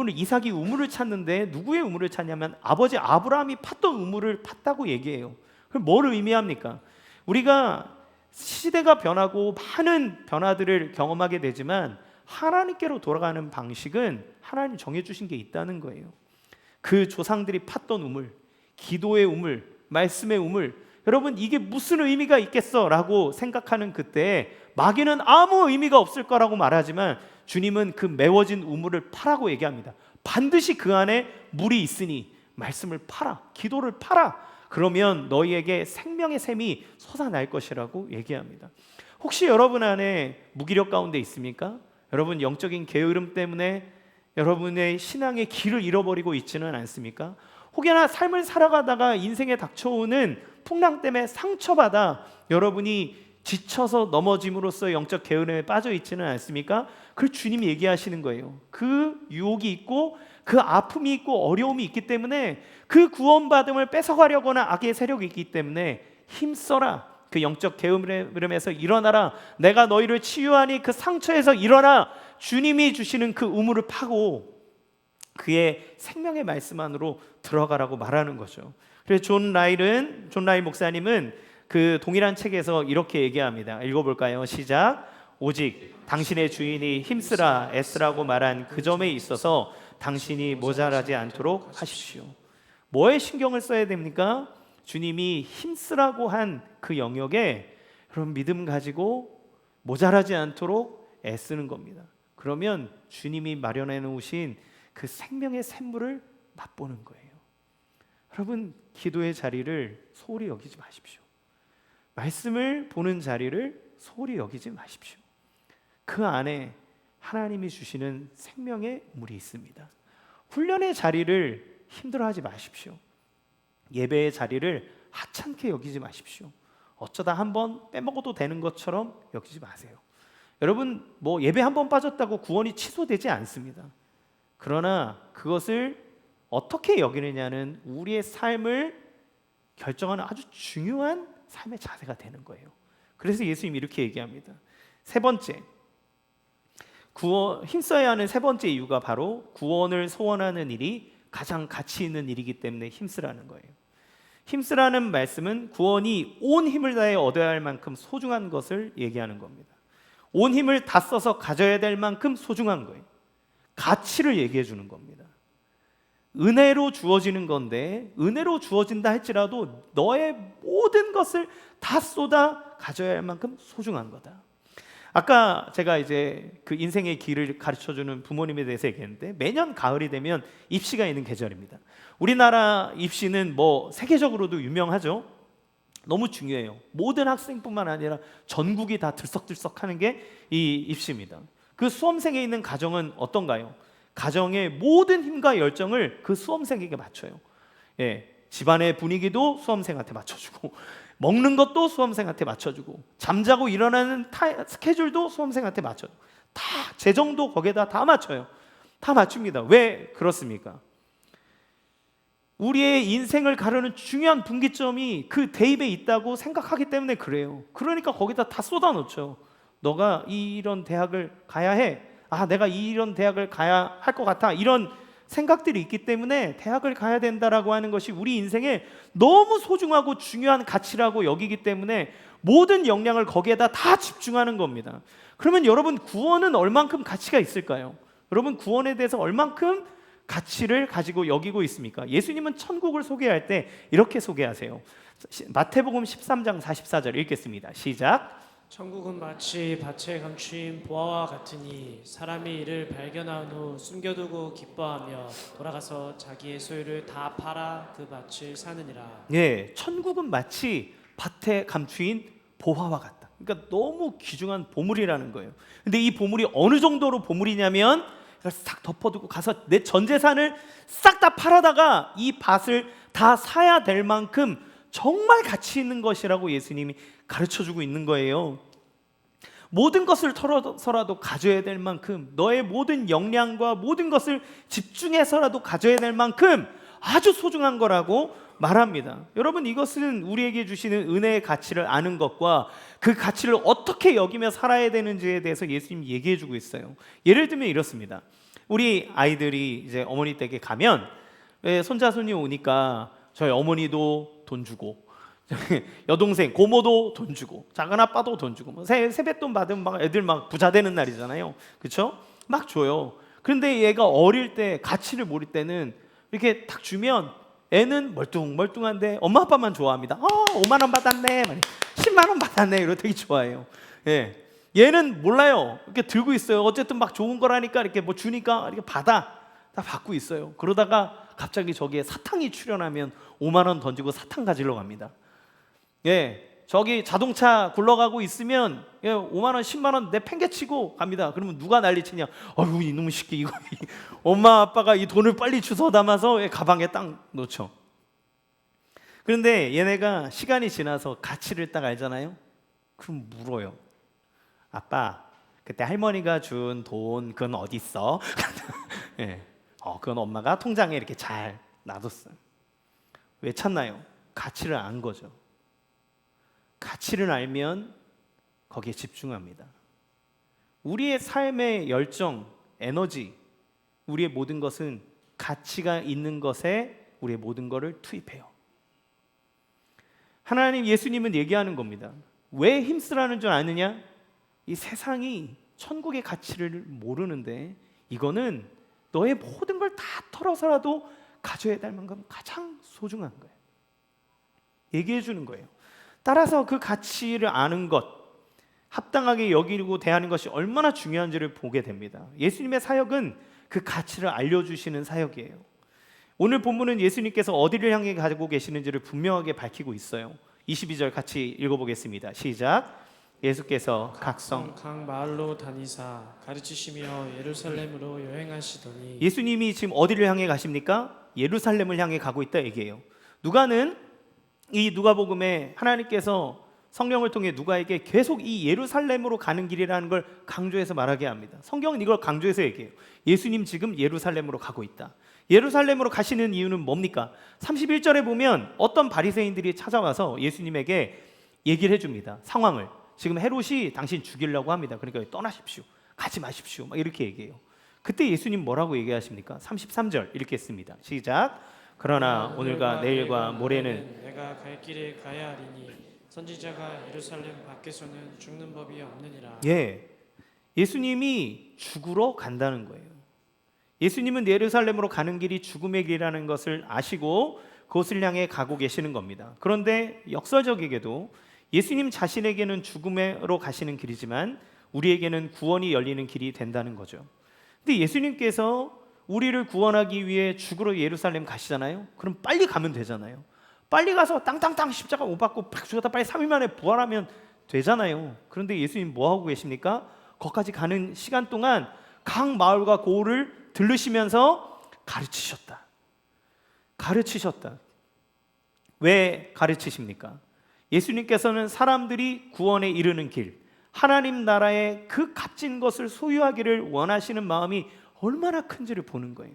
이삭이 우물을 찾는데 누구의 우물을 찾냐면 아버지 아브라함이 팠던 우물을 팠다고 얘기해요. 그럼 뭘 의미합니까? 우리가 시대가 변하고 많은 변화들을 경험하게 되지만 하나님께로 돌아가는 방식은 하나님 정해주신 게 있다는 거예요. 그 조상들이 팠던 우물, 기도의 우물, 말씀의 우물, 여러분 이게 무슨 의미가 있겠어라고 생각하는 그때 마귀는 아무 의미가 없을 거라고 말하지만 주님은 그 메워진 우물을 파라고 얘기합니다. 반드시 그 안에 물이 있으니 말씀을 파라, 기도를 파라. 그러면 너희에게 생명의 샘이 솟아날 것이라고 얘기합니다. 혹시 여러분 안에 무기력 가운데 있습니까? 여러분 영적인 게으름 때문에 여러분의 신앙의 길을 잃어버리고 있지는 않습니까? 혹여나 삶을 살아가다가 인생에 닥쳐오는 풍랑 때문에 상처받아 여러분이 지쳐서 넘어짐으로써 영적 게으름에 빠져 있지는 않습니까? 그걸 주님이 얘기하시는 거예요. 그 유혹이 있고 그 아픔이 있고 어려움이 있기 때문에 그 구원받음을 뺏어가려거나 악의 세력이 있기 때문에 힘써라. 그 영적 게으름에서 일어나라. 내가 너희를 치유하니 그 상처에서 일어나. 주님이 주시는 그 우물을 파고 그의 생명의 말씀 안으로 들어가라고 말하는 거죠. 그래서 존 라일 목사님은 그 동일한 책에서 이렇게 얘기합니다. 읽어볼까요? 시작. 오직 당신의 주인이 힘쓰라 애쓰라고 말한 그 점에 있어서 당신이 모자라지 않도록 하십시오. 뭐에 신경을 써야 됩니까? 주님이 힘쓰라고 한 그 영역에 그런 믿음 가지고 모자라지 않도록 애쓰는 겁니다. 그러면 주님이 마련해 놓으신 그 생명의 샘물을 맛보는 거예요. 여러분, 기도의 자리를 소홀히 여기지 마십시오. 말씀을 보는 자리를 소홀히 여기지 마십시오. 그 안에 하나님이 주시는 생명의 물이 있습니다. 훈련의 자리를 힘들어하지 마십시오. 예배의 자리를 하찮게 여기지 마십시오. 어쩌다 한번 빼먹어도 되는 것처럼 여기지 마세요. 여러분, 뭐 예배 한번 빠졌다고 구원이 취소되지 않습니다. 그러나 그것을 어떻게 여기느냐는 우리의 삶을 결정하는 아주 중요한 삶의 자세가 되는 거예요. 그래서 예수님이 이렇게 얘기합니다. 세 번째, 힘써야 하는 세 번째 이유가 바로 구원을 소원하는 일이 가장 가치 있는 일이기 때문에 힘쓰라는 거예요. 힘쓰라는 말씀은 구원이 온 힘을 다해 얻어야 할 만큼 소중한 것을 얘기하는 겁니다. 온 힘을 다 써서 가져야 될 만큼 소중한 거예요. 가치를 얘기해 주는 겁니다. 은혜로 주어지는 건데 은혜로 주어진다 할지라도 너의 모든 것을 다 쏟아 가져야 할 만큼 소중한 거다. 아까 제가 이제 그 인생의 길을 가르쳐주는 부모님에 대해서 얘기했는데 매년 가을이 되면 입시가 있는 계절입니다. 우리나라 입시는 뭐 세계적으로도 유명하죠. 너무 중요해요. 모든 학생뿐만 아니라 전국이 다 들썩들썩하는 게 이 입시입니다. 그 수험생에 있는 가정은 어떤가요? 가정의 모든 힘과 열정을 그 수험생에게 맞춰요. 집안의 분위기도 수험생한테 맞춰주고 먹는 것도 수험생한테 맞춰주고 잠자고 일어나는 스케줄도 수험생한테 맞춰요. 다 재정도 거기에다 다 맞춰요. 다 맞춥니다. 왜 그렇습니까? 우리의 인생을 가르는 중요한 분기점이 그 대입에 있다고 생각하기 때문에 그래요. 그러니까 거기다 다 쏟아놓죠. 너가 이런 대학을 가야 해. 내가 이런 대학을 가야 할 것 같아. 이런 생각들이 있기 때문에 대학을 가야 된다라고 하는 것이 우리 인생에 너무 소중하고 중요한 가치라고 여기기 때문에 모든 역량을 거기에다 다 집중하는 겁니다. 그러면 여러분, 구원은 얼만큼 가치가 있을까요? 여러분, 구원에 대해서 얼만큼 가치를 가지고 여기고 있습니까? 예수님은 천국을 소개할 때 이렇게 소개하세요. 마태복음 13장 44절 읽겠습니다. 시작.
천국은 마치 밭에 감추인 보화와 같으니 사람이 이를 발견한 후 숨겨두고 기뻐하며 돌아가서 자기의 소유를 다 팔아 그 밭을 사느니라.
천국은 마치 밭에 감추인 보화와 같다. 그러니까 너무 귀중한 보물이라는 거예요. 근데 이 보물이 어느 정도로 보물이냐면 싹 덮어두고 가서 내 전 재산을 싹 다 팔아다가 이 밭을 다 사야 될 만큼 정말 가치 있는 것이라고 예수님이 가르쳐주고 있는 거예요. 모든 것을 털어서라도 가져야 될 만큼, 너의 모든 역량과 모든 것을 집중해서라도 가져야 될 만큼 아주 소중한 거라고 말합니다. 여러분, 이것은 우리에게 주시는 은혜의 가치를 아는 것과 그 가치를 어떻게 여기며 살아야 되는지에 대해서 예수님이 얘기해 주고 있어요. 예를 들면 이렇습니다. 우리 아이들이 이제 어머니 댁에 가면 손자 손이 오니까 저희 어머니도 돈 주고 여동생 고모도 돈 주고 작은 아빠도 돈 주고 뭐 세뱃돈 받으면 막 애들 막 부자 되는 날이잖아요. 그렇죠? 막 줘요. 그런데 얘가 어릴 때 가치를 모를 때는 이렇게 딱 주면 애는 멀뚱멀뚱한데 엄마 아빠만 좋아합니다. 5만 원 받았네, 10만 원 받았네, 이러 되게 좋아해요. 얘는 몰라요. 이렇게 들고 있어요. 어쨌든 막 좋은 거라니까 이렇게 뭐 주니까 이렇게 다 받고 있어요. 그러다가 갑자기 저기에 사탕이 출현하면 5만 원 던지고 사탕 가지러 갑니다. 저기 자동차 굴러가고 있으면 5만 원, 10만 원 내팽개치고 갑니다. 그러면 누가 난리치냐? 아유, 이놈의 새끼 이거 엄마 아빠가 이 돈을 빨리 주워 담아서 가방에 딱 놓죠. 그런데 얘네가 시간이 지나서 가치를 딱 알잖아요. 그럼 물어요. 아빠, 그때 할머니가 준 돈 그건 어디 있어? 예, 그건 엄마가 통장에 이렇게 잘 놔뒀어요. 왜 찾나요? 가치를 안 거죠. 가치를 알면 거기에 집중합니다. 우리의 삶의 열정, 에너지, 우리의 모든 것은 가치가 있는 것에 우리의 모든 것을 투입해요. 하나님, 예수님은 얘기하는 겁니다. 왜 힘쓰라는 줄 아느냐? 이 세상이 천국의 가치를 모르는데 이거는 너의 모든 걸 다 털어서라도 가져야 될 만큼 가장 소중한 거예요. 얘기해 주는 거예요. 따라서 그 가치를 아는 것, 합당하게 여기고 대하는 것이 얼마나 중요한지를 보게 됩니다. 예수님의 사역은 그 가치를 알려주시는 사역이에요. 오늘 본문은 예수님께서 어디를 향해 가고 계시는지를 분명하게 밝히고 있어요. 22절 같이 읽어보겠습니다. 시작. 예수께서 각성
각 마을로 다니사 가르치시며 예루살렘으로 여행하시더니.
예수님이 지금 어디를 향해 가십니까? 예루살렘을 향해 가고 있다 얘기해요. 누가는 이 누가복음에 하나님께서 성령을 통해 누가에게 계속 이 예루살렘으로 가는 길이라는 걸 강조해서 말하게 합니다. 성경은 이걸 강조해서 얘기해요. 예수님 지금 예루살렘으로 가고 있다. 예루살렘으로 가시는 이유는 뭡니까? 31절에 보면 어떤 바리새인들이 찾아와서 예수님에게 얘기를 해줍니다. 상황을. 지금 헤롯이 당신 죽이려고 합니다. 그러니까 떠나십시오. 가지 마십시오. 막 이렇게 얘기해요. 그때 예수님 뭐라고 얘기하십니까? 33절 읽겠습니다. 시작. 그러나 오늘과 내일과 모레는
내가 갈 길에 가야 하리니 선지자가 예루살렘 밖에서는 죽는 법이 없느니라.
예수님이 죽으러 간다는 거예요. 예수님은 예루살렘으로 가는 길이 죽음의 길이라는 것을 아시고 그곳을 향해 가고 계시는 겁니다. 그런데 역설적이게도 예수님 자신에게는 죽음으로 가시는 길이지만 우리에게는 구원이 열리는 길이 된다는 거죠. 근데 예수님께서 우리를 구원하기 위해 죽으러 예루살렘 가시잖아요. 그럼 빨리 가면 되잖아요. 빨리 가서 땅땅땅 십자가 못 받고 팍 죽었다 빨리 3일 만에 부활하면 되잖아요. 그런데 예수님 뭐 하고 계십니까? 거기까지 가는 시간 동안 각 마을과 고을을 들르시면서 가르치셨다. 왜 가르치십니까? 예수님께서는 사람들이 구원에 이르는 길, 하나님 나라의 그 값진 것을 소유하기를 원하시는 마음이 얼마나 큰지를 보는 거예요.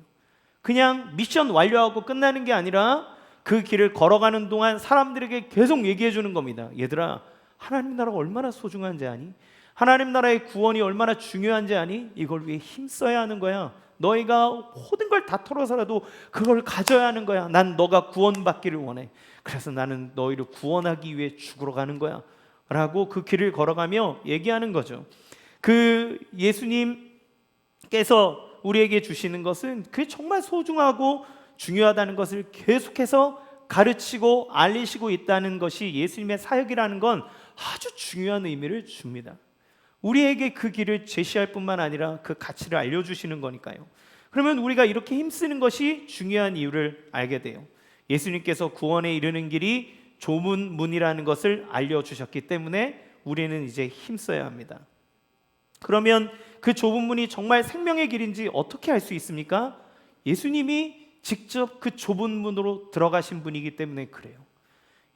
그냥 미션 완료하고 끝나는 게 아니라 그 길을 걸어가는 동안 사람들에게 계속 얘기해 주는 겁니다. 얘들아, 하나님 나라가 얼마나 소중한지 아니? 하나님 나라의 구원이 얼마나 중요한지 아니? 이걸 위해 힘써야 하는 거야. 너희가 모든 걸 다 털어서라도 그걸 가져야 하는 거야. 난 너가 구원받기를 원해. 그래서 나는 너희를 구원하기 위해 죽으러 가는 거야 라고 그 길을 걸어가며 얘기하는 거죠. 그 예수님께서 우리에게 주시는 것은 그게 정말 소중하고 중요하다는 것을 계속해서 가르치고 알리시고 있다는 것이 예수님의 사역이라는 건 아주 중요한 의미를 줍니다. 우리에게 그 길을 제시할 뿐만 아니라 그 가치를 알려주시는 거니까요. 그러면 우리가 이렇게 힘쓰는 것이 중요한 이유를 알게 돼요. 예수님께서 구원에 이르는 길이 좁은 문이라는 것을 알려주셨기 때문에 우리는 이제 힘써야 합니다. 그러면 그 좁은 문이 정말 생명의 길인지 어떻게 알 수 있습니까? 예수님이 직접 그 좁은 문으로 들어가신 분이기 때문에 그래요.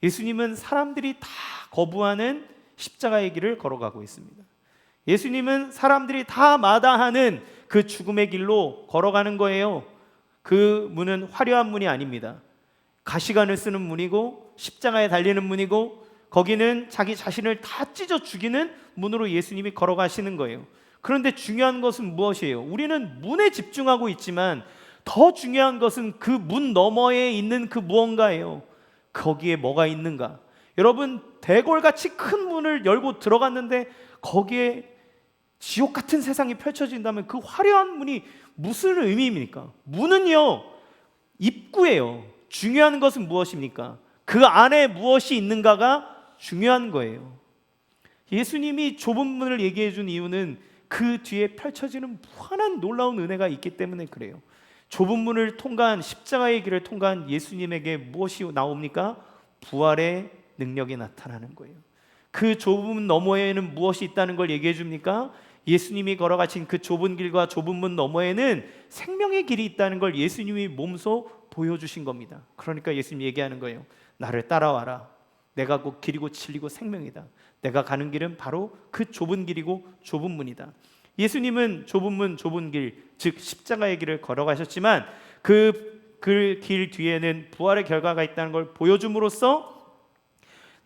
예수님은 사람들이 다 거부하는 십자가의 길을 걸어가고 있습니다. 예수님은 사람들이 다 마다하는 그 죽음의 길로 걸어가는 거예요. 그 문은 화려한 문이 아닙니다. 가시관을 쓰는 문이고 십자가에 달리는 문이고 거기는 자기 자신을 다 찢어 죽이는 문으로 예수님이 걸어가시는 거예요. 그런데 중요한 것은 무엇이에요? 우리는 문에 집중하고 있지만 더 중요한 것은 그 문 너머에 있는 그 무언가예요. 거기에 뭐가 있는가? 여러분, 대궐같이 큰 문을 열고 들어갔는데 거기에 지옥 같은 세상이 펼쳐진다면 그 화려한 문이 무슨 의미입니까? 문은요, 입구예요. 중요한 것은 무엇입니까? 그 안에 무엇이 있는가가 중요한 거예요. 예수님이 좁은 문을 얘기해 준 이유는 그 뒤에 펼쳐지는 무한한 놀라운 은혜가 있기 때문에 그래요. 좁은 문을 통과한 십자가의 길을 통과한 예수님에게 무엇이 나옵니까? 부활의 능력이 나타나는 거예요. 그 좁은 문 너머에는 무엇이 있다는 걸 얘기해 줍니까? 예수님이 걸어가신 그 좁은 길과 좁은 문 너머에는 생명의 길이 있다는 걸 예수님이 몸소 보여주신 겁니다. 그러니까 예수님이 얘기하는 거예요. 나를 따라와라. 내가 곧 길이고 진리고 생명이다. 내가 가는 길은 바로 그 좁은 길이고 좁은 문이다. 예수님은 좁은 문 좁은 길, 즉 십자가의 길을 걸어가셨지만 그 길 뒤에는 부활의 결과가 있다는 걸 보여줌으로써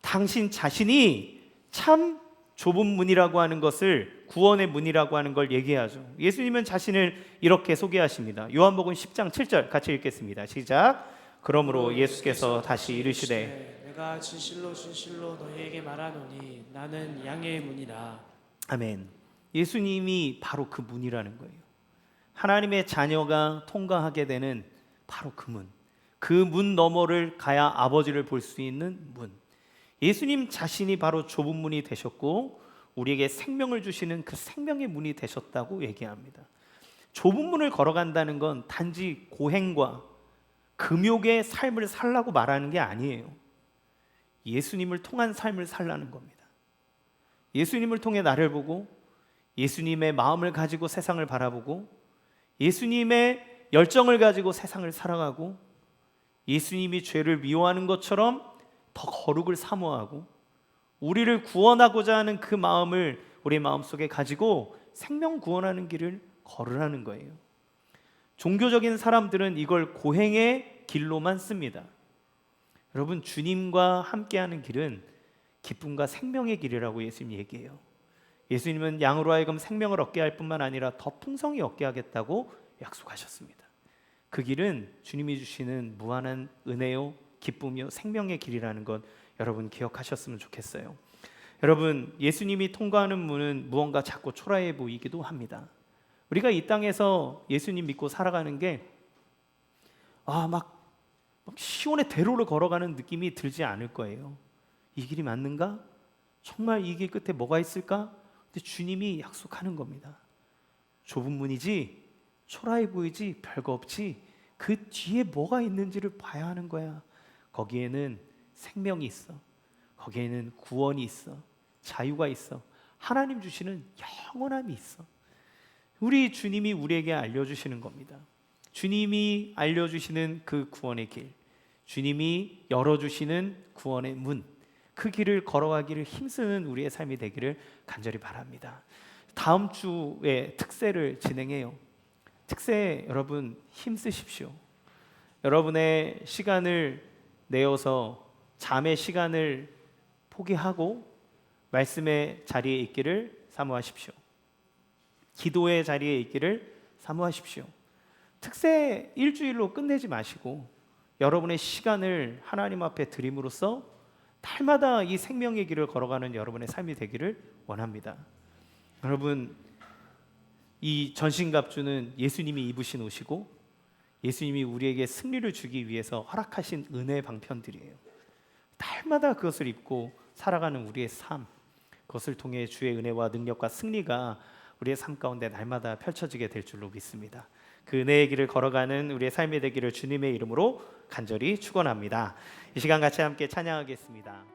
당신 자신이 참 좁은 문이라고 하는 것을, 구원의 문이라고 하는 걸 얘기하죠. 예수님은 자신을 이렇게 소개하십니다. 요한복음 10장 7절 같이 읽겠습니다. 시작. 그러므로 예수께서 다시 이르시되
내가 진실로 진실로 너희에게 말하노니 나는 양의 문이라.
아멘. 예수님이 바로 그 문이라는 거예요. 하나님의 자녀가 통과하게 되는 바로 그 문. 그 문 너머를 가야 아버지를 볼 수 있는 문. 예수님 자신이 바로 좁은 문이 되셨고 우리에게 생명을 주시는 그 생명의 문이 되셨다고 얘기합니다. 좁은 문을 걸어간다는 건 단지 고행과 금욕의 삶을 살라고 말하는 게 아니에요. 예수님을 통한 삶을 살라는 겁니다. 예수님을 통해 나를 보고 예수님의 마음을 가지고 세상을 바라보고 예수님의 열정을 가지고 세상을 살아가고 예수님이 죄를 미워하는 것처럼 더 거룩을 사모하고 우리를 구원하고자 하는 그 마음을 우리 마음속에 가지고 생명 구원하는 길을 걸으라는 거예요. 종교적인 사람들은 이걸 고행의 길로만 씁니다. 여러분, 주님과 함께하는 길은 기쁨과 생명의 길이라고 예수님 얘기해요. 예수님은 양으로 하여금 생명을 얻게 할 뿐만 아니라 더 풍성히 얻게 하겠다고 약속하셨습니다. 그 길은 주님이 주시는 무한한 은혜요, 기쁨이요, 생명의 길이라는 것 여러분 기억하셨으면 좋겠어요. 여러분, 예수님이 통과하는 문은 무언가 작고 초라해 보이기도 합니다. 우리가 이 땅에서 예수님 믿고 살아가는 게 막 시온의 대로를 걸어가는 느낌이 들지 않을 거예요. 이 길이 맞는가? 정말 이 길 끝에 뭐가 있을까? 근데 주님이 약속하는 겁니다. 좁은 문이지, 초라해 보이지, 별거 없지, 그 뒤에 뭐가 있는지를 봐야 하는 거야. 거기에는 생명이 있어. 거기에는 구원이 있어. 자유가 있어. 하나님 주시는 영원함이 있어. 우리 주님이 우리에게 알려주시는 겁니다. 주님이 알려주시는 그 구원의 길, 주님이 열어주시는 구원의 문, 그 길을 걸어가기를 힘쓰는 우리의 삶이 되기를 간절히 바랍니다. 다음 주에 특세를 진행해요. 특세 여러분 힘쓰십시오. 여러분의 시간을 내어서 잠의 시간을 포기하고 말씀의 자리에 있기를 사모하십시오. 기도의 자리에 있기를 사모하십시오. 특세 일주일로 끝내지 마시고 여러분의 시간을 하나님 앞에 드림으로써 달마다 이 생명의 길을 걸어가는 여러분의 삶이 되기를 원합니다. 여러분, 이 전신갑주는 예수님이 입으신 옷이고 예수님이 우리에게 승리를 주기 위해서 허락하신 은혜의 방편들이에요. 달마다 그것을 입고 살아가는 우리의 삶, 그것을 통해 주의 은혜와 능력과 승리가 우리의 삶 가운데 날마다 펼쳐지게 될 줄로 믿습니다. 그 은혜의 길을 걸어가는 우리의 삶이 되기를 주님의 이름으로 간절히 축원합니다. 이 시간 같이 함께 찬양하겠습니다.